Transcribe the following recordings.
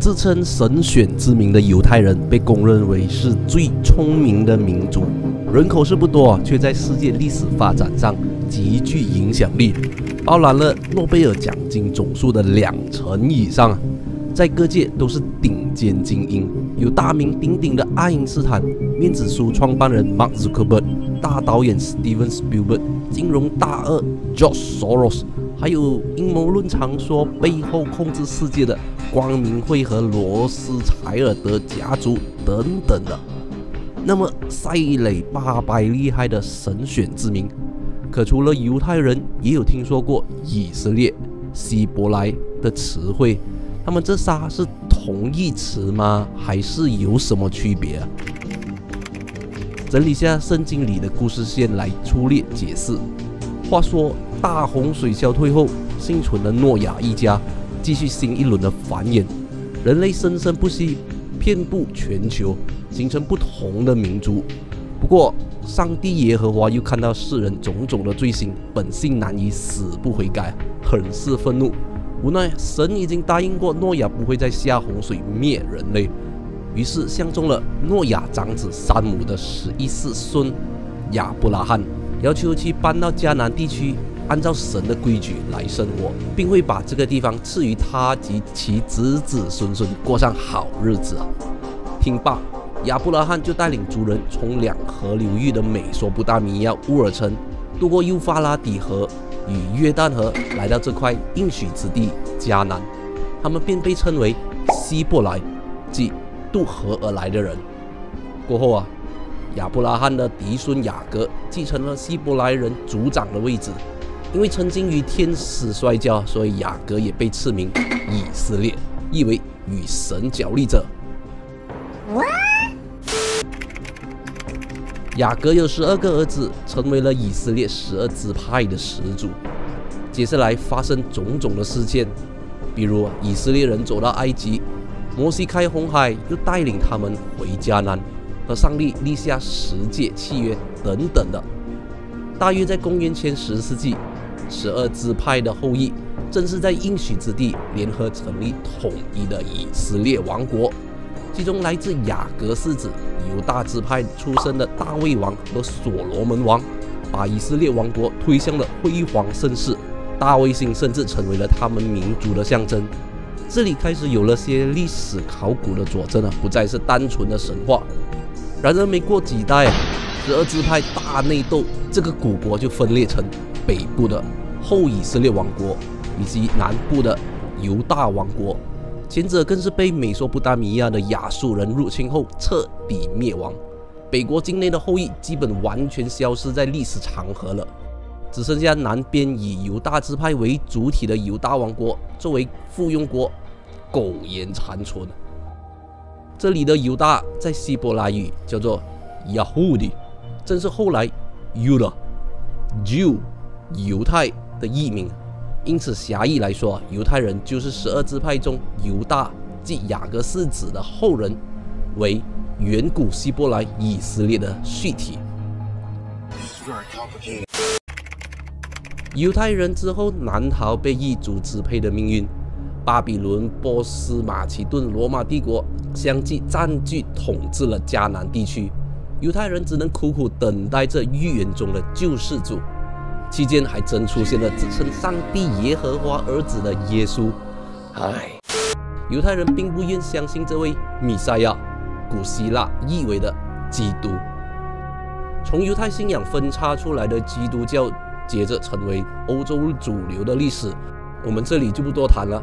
自称神选之民的犹太人被公认为是最聪明的民族，人口是不多，却在世界历史发展上极具影响力，包揽了诺贝尔奖金总数的20%以上，在各界都是顶尖精英，有大名鼎鼎的爱因斯坦、面子书创办人 Mark Zuckerberg、大导演 Steven Spielberg、金融大鳄 George Soros， 还有阴谋论常说背后控制世界的光明会和罗斯柴尔德家族等等的。那么塞雷800厉害的神选之民，可除了犹太人，也有听说过以色列、希伯来的词汇，他们这仨是同义词吗？还是有什么区别啊？整理下圣经里的故事线来粗略解释。话说大洪水消退后，幸存的诺亚一家继续新一轮的繁衍，人类生生不息，遍布全球，形成不同的民族。不过上帝耶和华又看到世人种种的罪行，本性难移，死不悔改，很是愤怒。无奈神已经答应过诺亚不会再下洪水灭人类，于是相中了诺亚长子山姆的11世孙亚伯拉罕，要求其搬到迦南地区，按照神的规矩来生活，并会把这个地方赐予他及其子子孙孙过上好日子。听罢，亚伯拉罕就带领族人从2河流域的美索不达米亚乌尔城渡过幼发拉底河与约旦河，来到这块应许之地迦南，他们便被称为希伯来，即渡河而来的人。过后亚伯拉罕的嫡孙雅各继承了希伯来人族长的位置，因为曾经与天使摔跤，所以雅各也被赐名以色列，意为与神角力者。雅各有12个儿子，成为了以色列12支派的始祖。接下来发生种种的事件，比如以色列人走到埃及，摩西开红海，又带领他们回迦南，和上帝立下10诫契约等等的。大约在公元前10世纪，12支派的后裔正是在应许之地联合成立统一的以色列王国。其中来自雅各世子犹大支派出身的大卫王和所罗门王，把以色列王国推向了辉煌盛世。大卫星甚至成为了他们民族的象征。这里开始有了些历史考古的佐证，不再是单纯的神话。然而没过几代，12支派大内斗，这个古国就分裂成北部的后以色列王国以及南部的犹大王国。前者更是被美索不达米亚的亚述人入侵后彻底灭亡，北国境内的后裔基本完全消失在历史长河了，只剩下南边以犹大支派为主体的犹大王国作为附庸国苟延残存。这里的犹大在希伯来语叫做 Yahudi， 正是后来 Judah、Jew 犹太的译名。因此狭义来说，犹太人就是12支派中犹大即雅各世子的后人，为远古希伯来以色列的续体。犹太人之后难逃被异族支配的命运，巴比伦、波斯、马其顿、罗马帝国相继占据统治了迦南地区，犹太人只能苦苦等待着预言中的救世主。期间还真出现了自称上帝耶和华儿子的耶稣。犹太人并不愿相信这位弥赛亚，古希腊译为的基督。从犹太信仰分叉出来的基督教，接着成为欧洲主流的历史，我们这里就不多谈了。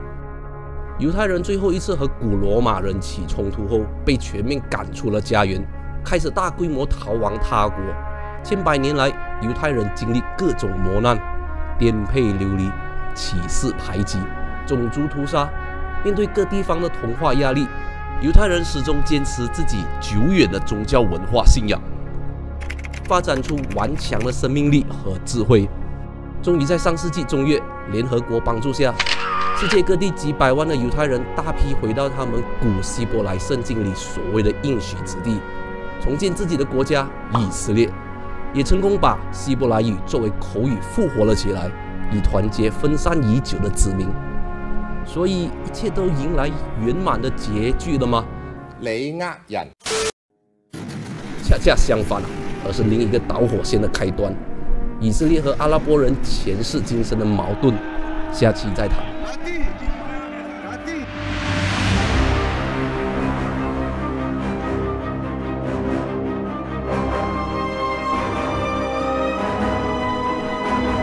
犹太人最后一次和古罗马人起冲突后，被全面赶出了家园，开始大规模逃亡他国。千百年来，犹太人经历各种磨难，颠沛流离，歧视排挤，种族屠杀。面对各地方的同化压力，犹太人始终坚持自己久远的宗教文化信仰，发展出顽强的生命力和智慧。终于在上世纪中叶，联合国帮助下，世界各地几百万的犹太人大批回到他们古希伯来圣经里所谓的应许之地，重建自己的国家以色列。也成功把希伯来语作为口语复活了起来，以团结分散已久的子民。所以一切都迎来圆满的结局了吗？你呃人。恰恰相反而是另一个导火线的开端。以色列和阿拉伯人前世今生的矛盾，下期再谈。